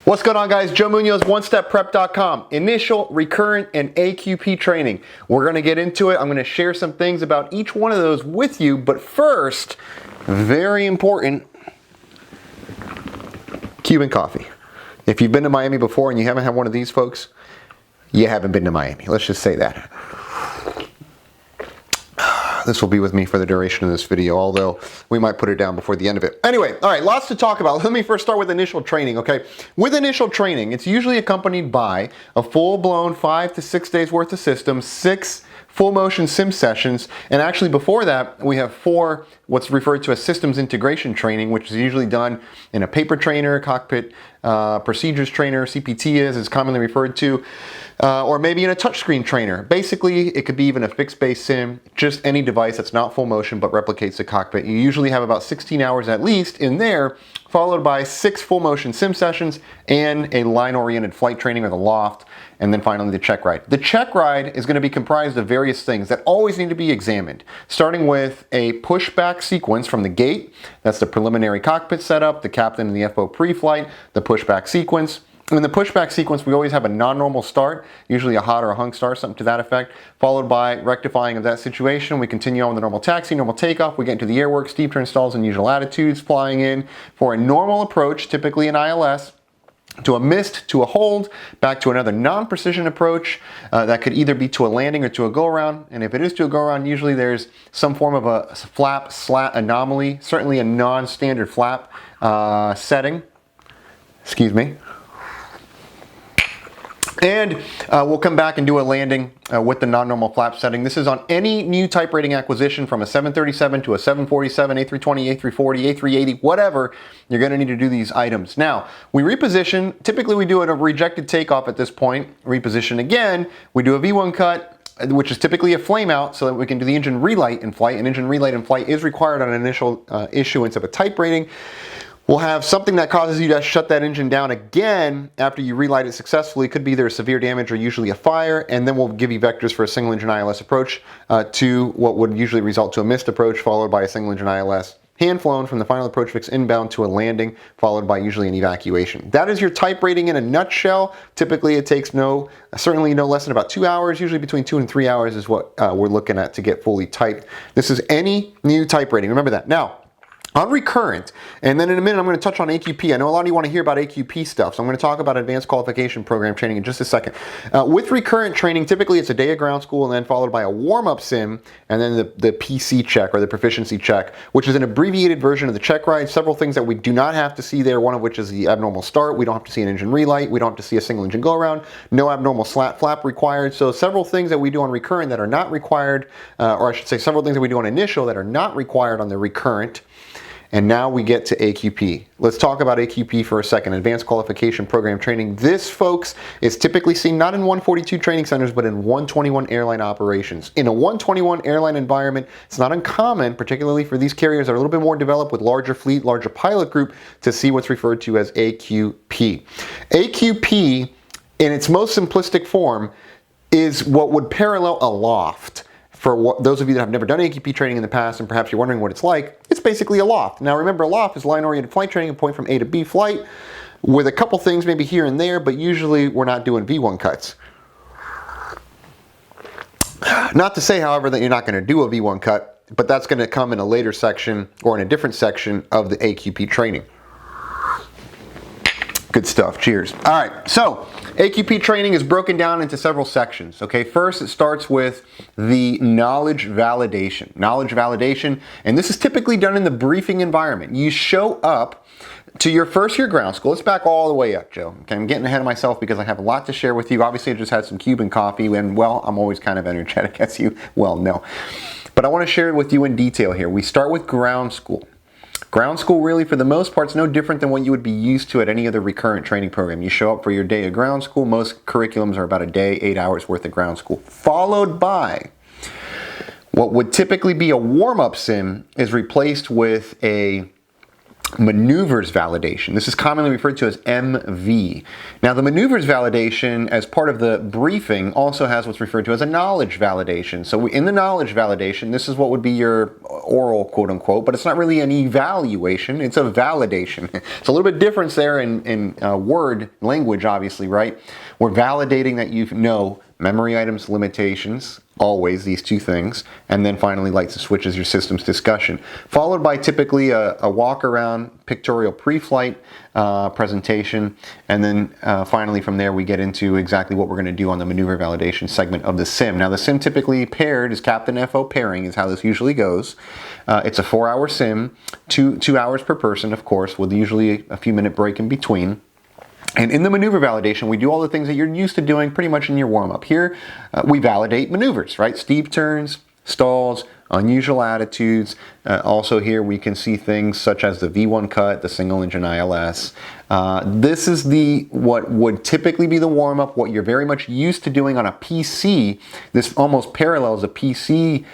What's going on, guys? Joe Munoz, OneStepPrep.com. Initial, recurrent, and AQP training. We're going to get into it. I'm going to share some things about each one of those with you. But first, very important, Cuban coffee. If you've been to Miami before and you haven't had one of these, folks, you haven't been to Miami. Let's just say that. This will be with me for the duration of this video, although we might put it down before the end of it. Anyway, all right, lots to talk about. Let me first start with initial training, okay? With initial training, it's usually accompanied by a full-blown 5 to 6 days worth of systems, 6 full motion sim sessions, and actually before that, we have 4 what's referred to as systems integration training, which is usually done in a paper trainer, cockpit procedures trainer, CPT is commonly referred to, or maybe in a touchscreen trainer. Basically, it could be even a fixed base sim, just any device that's not full motion but replicates the cockpit. You usually have about 16 hours at least in there, followed by 6 full motion sim sessions and a line-oriented flight training or the loft, and then finally the Checkride. The Checkride is going to be comprised of various things that always need to be examined, starting with a pushback sequence from the gate. That's the preliminary cockpit setup, the captain and the FO pre-flight, the pushback sequence. In the pushback sequence, we always have a non-normal start, usually a hot or a hung start, something to that effect, followed by rectifying of that situation. We continue on with the normal taxi, normal takeoff. We get into the airwork, steep turn stalls, and usual attitudes, flying in for a normal approach, typically an ILS, to a missed, to a hold, back to another non-precision approach that could either be to a landing or to a go-around. And if it is to a go-around, usually there's some form of a flap slat anomaly, certainly a non-standard flap setting. Excuse me. And we'll come back and do a landing with the non-normal flap setting. This is on any new type rating acquisition from a 737 to a 747, A320, A340, A380, whatever. You're going to need to do these items. Now, we reposition. Typically, we do a rejected takeoff at this point. Reposition again. We do a V1 cut, which is typically a flame out, so that we can do the engine relight in flight. An engine relight in flight is required on an initial issuance of a type rating. We'll have something that causes you to shut that engine down again after you relight it successfully. It could be either a severe damage or usually a fire, and then we'll give you vectors for a single engine ILS approach to what would usually result to a missed approach, followed by a single engine ILS hand flown from the final approach fix inbound to a landing, followed by usually an evacuation. That is your type rating in a nutshell. Typically it takes certainly no less than about 2 hours, usually between 2 and 3 hours is what we're looking at to get fully typed. This is any new type rating, remember that. Now, on recurrent, and then in a minute I'm going to touch on AQP. I know a lot of you want to hear about AQP stuff, so I'm going to talk about advanced qualification program training in just a second. With recurrent training, typically it's a day of ground school and then followed by a warm-up sim, and then the PC check or the proficiency check, which is an abbreviated version of the Checkride. Several things that we do not have to see there, one of which is the abnormal start. We don't have to see an engine relight. We don't have to see a single engine go-around. No abnormal slat flap required. So several things that we do on recurrent that are not required, or I should say several things that we do on initial that are not required on the recurrent. And now we get to AQP. Let's talk about AQP for a second, Advanced Qualification Program Training. This, folks, is typically seen not in 142 training centers, but in 121 airline operations. In a 121 airline environment, it's not uncommon, particularly for these carriers that are a little bit more developed with larger fleet, larger pilot group, to see what's referred to as AQP. AQP, in its most simplistic form, is what would parallel a loft. For those of you that have never done AQP training in the past and perhaps you're wondering what it's like, it's basically a loft. Now remember, a loft is line-oriented flight training, a point from A to B flight, with a couple things maybe here and there, but usually we're not doing V1 cuts. Not to say, however, that you're not going to do a V1 cut, but that's going to come in a later section or in a different section of the AQP training. Good stuff. Cheers. All right. So AQP training is broken down into several sections. Okay. First, it starts with the knowledge validation. Knowledge validation, and this is typically done in the briefing environment. You show up to your first year ground school. Let's back all the way up, Joe. Okay, I'm getting ahead of myself because I have a lot to share with you. Obviously, I just had some Cuban coffee, and well, I'm always kind of energetic as you well know. But I want to share it with you in detail here. We start with ground school. Ground school, really, for the most part, is no different than what you would be used to at any other recurrent training program. You show up for your day of ground school. Most curriculums are about a day, 8 hours worth of ground school, followed by what would typically be a warm-up sim is replaced with a maneuvers validation. This is commonly referred to as MV. Now, the maneuvers validation, as part of the briefing, also has what's referred to as a knowledge validation. So in the knowledge validation, this is what would be your oral, quote unquote, but it's not really an evaluation, it's a validation. It's a little bit different there in word language, obviously, right? We're validating that you know memory items, limitations, always these two things, and then finally lights and switches, your systems discussion, followed by typically a walk around pictorial pre-flight presentation, and then finally from there we get into exactly what we're going to do on the maneuver validation segment of the sim. Now, the sim typically paired is Captain FO pairing is how this usually goes. It's a 4-hour sim, 2 hours per person, of course, with usually a few minute break in between. And in the maneuver validation, we do all the things that you're used to doing pretty much in your warm-up. Here, we validate maneuvers, right? Steep turns, stalls, unusual attitudes. Also here, we can see things such as the V1 cut, the single-engine ILS. This is what would typically be the warm-up, what you're very much used to doing on a PC. This almost parallels a PC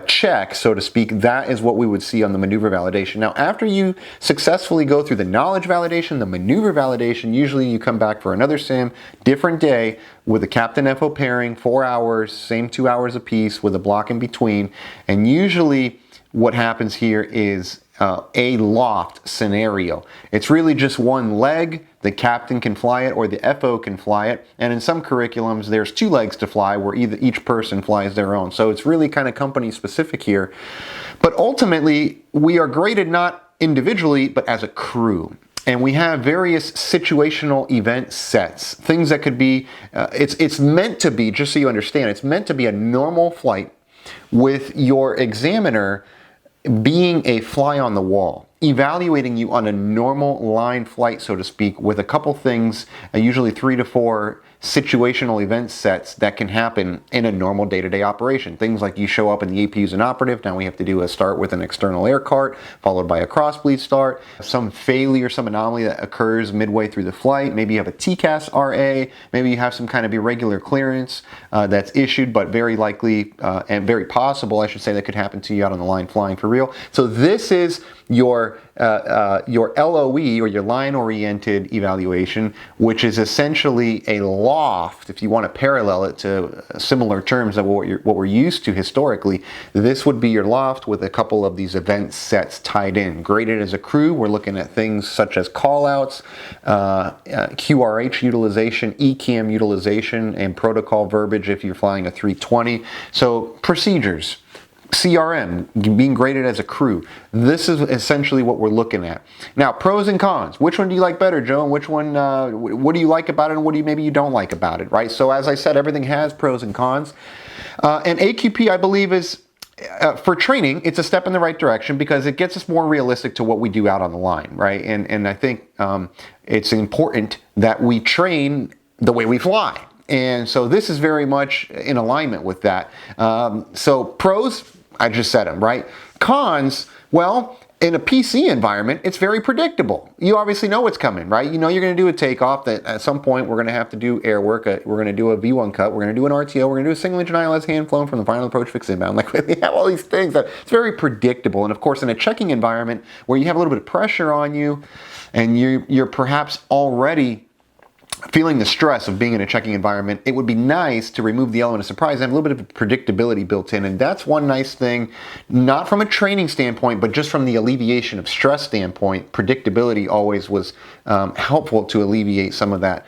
check, so to speak. That is what we would see on the maneuver validation. Now, after you successfully go through the knowledge validation, the maneuver validation, usually you come back for another sim, different day, with a Captain FO pairing, 4 hours, same 2 hours apiece with a block in between. And usually what happens here is a loft scenario. It's really just one leg. The captain can fly it or the FO can fly it. And in some curriculums, there's 2 legs to fly where each person flies their own. So it's really kind of company specific here. But ultimately, we are graded not individually, but as a crew. And we have various situational event sets, things that could be, it's meant to be, just so you understand, it's meant to be a normal flight with your examiner being a fly on the wall, evaluating you on a normal line flight, so to speak, with a couple things, usually 3 to 4 situational event sets that can happen in a normal day-to-day operation. Things like you show up in the APU as an operative, now we have to do a start with an external air cart, followed by a crossbleed start, some failure, some anomaly that occurs midway through the flight, maybe you have a TCAS-RA, maybe you have some kind of irregular clearance that's issued, but very likely and very possible, I should say, that could happen to you out on the line flying for real. So this is your LOE, or your line-oriented evaluation, which is essentially a loft. If you want to parallel it to similar terms of what we're used to historically, this would be your loft with a couple of these event sets tied in. Graded as a crew, we're looking at things such as callouts, QRH utilization, ECAM utilization, and protocol verbiage if you're flying a 320. So procedures. CRM, being graded as a crew. This is essentially what we're looking at. Now, pros and cons. Which one do you like better, Joe? And which one, what do you like about it, and what do you maybe you don't like about it, right? So as I said, everything has pros and cons. And AQP, I believe, is, for training, it's a step in the right direction because it gets us more realistic to what we do out on the line, right? And I think it's important that we train the way we fly. And so this is very much in alignment with that. So pros, I just said them, right? Cons, well, in a PC environment, it's very predictable. You obviously know what's coming, right? You know you're going to do a takeoff, that at some point we're going to have to do air work, we're going to do a V1 cut, we're going to do an RTO, we're going to do a single engine ILS hand flown from the final approach fixed inbound. Like, we have all these things that it's very predictable. And of course, in a checking environment where you have a little bit of pressure on you and you're perhaps already feeling the stress of being in a checking environment, it would be nice to remove the element of surprise and have a little bit of predictability built in. And that's one nice thing, not from a training standpoint, but just from the alleviation of stress standpoint. Predictability always was helpful to alleviate some of that.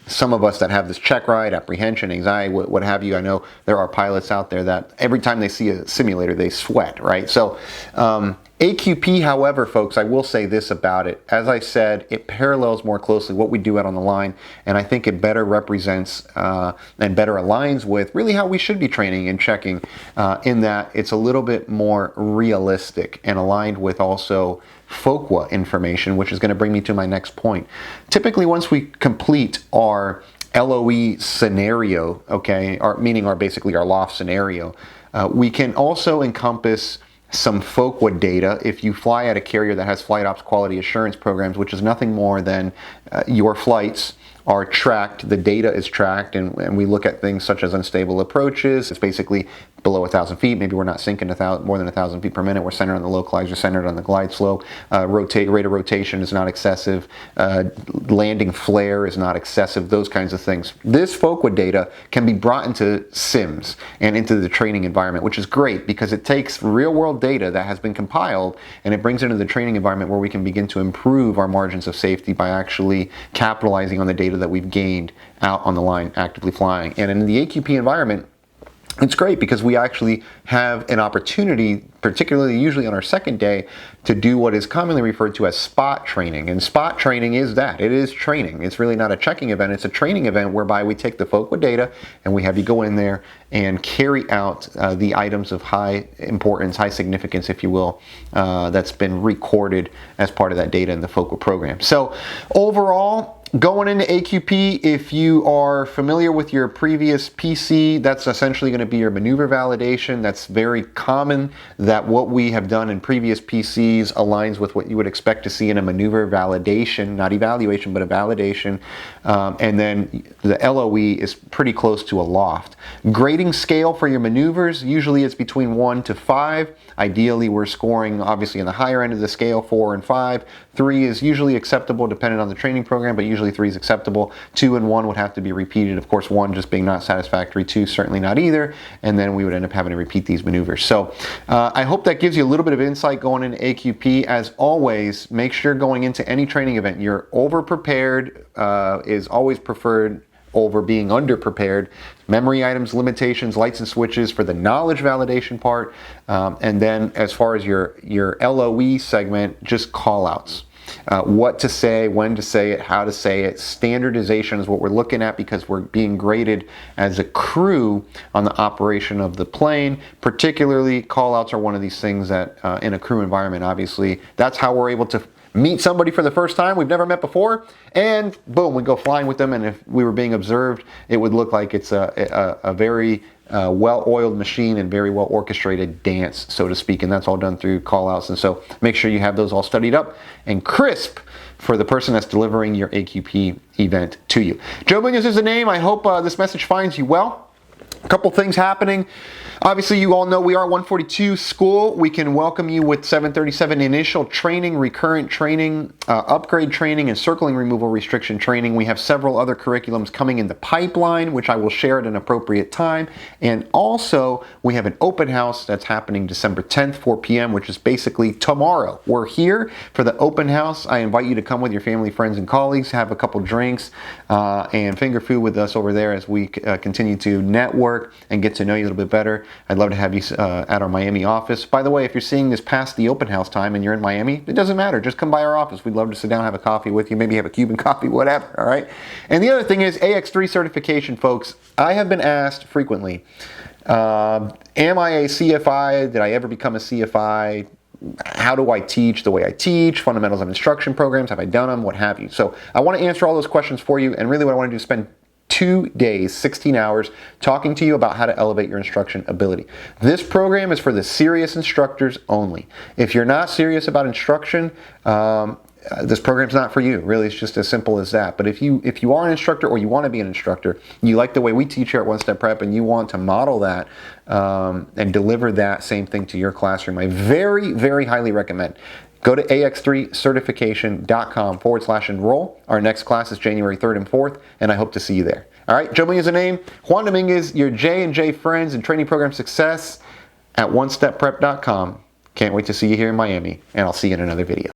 Some of us that have this checkride, apprehension, anxiety, what have you, I know there are pilots out there that every time they see a simulator, they sweat, right? So AQP, however, folks, I will say this about it. As I said, it parallels more closely what we do out on the line, and I think it better represents and better aligns with really how we should be training and checking, in that it's a little bit more realistic and aligned with also FOQA information, which is going to bring me to my next point. Typically, once we complete our LOE scenario, okay, meaning basically our loft scenario, we can also encompass some FOQA data if you fly at a carrier that has flight ops quality assurance programs, which is nothing more than your flights are tracked, the data is tracked, and we look at things such as unstable approaches. It's basically below 1,000 feet. Maybe we're not sinking more than 1,000 feet per minute. We're centered on the localizer, centered on the glide slope. Rate of rotation is not excessive. Landing flare is not excessive. Those kinds of things. This FOQA data can be brought into sims and into the training environment, which is great because it takes real-world data that has been compiled and it brings it into the training environment where we can begin to improve our margins of safety by actually capitalizing on the data that we've gained out on the line actively flying. And in the AQP environment, it's great because we actually have an opportunity, particularly usually on our second day, to do what is commonly referred to as spot training. And spot training is that. It is training. It's really not a checking event. It's a training event whereby we take the FOQA data and we have you go in there and carry out the items of high importance, high significance, if you will, that's been recorded as part of that data in the FOQA program. So overall, going into AQP, if you are familiar with your previous PC, that's essentially going to be your maneuver validation. That's very common that what we have done in previous PCs aligns with what you would expect to see in a maneuver validation, not evaluation, but a validation. And then the LOE is pretty close to a loft. Grading scale for your maneuvers, usually it's between 1 to 5. Ideally, we're scoring obviously in the higher end of the scale, 4 and 5. 3 is usually acceptable depending on the training program, but usually 3 is acceptable. 2 and 1 would have to be repeated. Of course, 1 just being not satisfactory, 2 certainly not either, and then we would end up having to repeat these maneuvers. So I hope that gives you a little bit of insight going into AQP. As always, make sure going into any training event, you're over-prepared is always preferred over being underprepared. Memory items, limitations, lights and switches for the knowledge validation part. And then as far as your LOE segment, just call outs. What to say, when to say it, how to say it. Standardization is what we're looking at because we're being graded as a crew on the operation of the plane. Particularly, call outs are one of these things that in a crew environment, obviously, that's how we're able to meet somebody for the first time we've never met before, and boom, we go flying with them, and if we were being observed, it would look like it's a very well-oiled machine and very well orchestrated dance, so to speak, and that's all done through call-outs. And so make sure you have those all studied up and crisp for the person that's delivering your AQP event to you. Joe Munoz is the name. I hope this message finds you well. A couple things happening. Obviously, you all know we are 142 school. We can welcome you with 737 initial training, recurrent training, upgrade training, and circling removal restriction training. We have several other curriculums coming in the pipeline, which I will share at an appropriate time. And also, we have an open house that's happening December 10th, 4 p.m., which is basically tomorrow. We're here for the open house. I invite you to come with your family, friends, and colleagues, have a couple drinks, and finger food with us over there as we continue to network and get to know you a little bit better. I'd love to have you at our Miami office. By the way, if you're seeing this past the open house time and you're in Miami, it doesn't matter. Just come by our office. We'd love to sit down, have a coffee with you, maybe have a Cuban coffee, whatever, all right? And the other thing is AX3 certification, folks. I have been asked frequently, am I a CFI? Did I ever become a CFI? How do I teach the way I teach? Fundamentals of instruction programs, have I done them? What have you? So I want to answer all those questions for you, and really what I want to do is spend 2 days, 16 hours, talking to you about how to elevate your instruction ability. This program is for the serious instructors only. If you're not serious about instruction, this program's not for you. Really, it's just as simple as that. But if you are an instructor or you want to be an instructor, you like the way we teach here at One Step Prep, and you want to model that and deliver that same thing to your classroom, I very, very highly recommend go to ax3certification.com/enroll. Our next class is January 3rd and 4th, and I hope to see you there. All right, Joe Munoz is the name. Juan Dominguez, your J&J friends and training program success at onestepprep.com. Can't wait to see you here in Miami, and I'll see you in another video.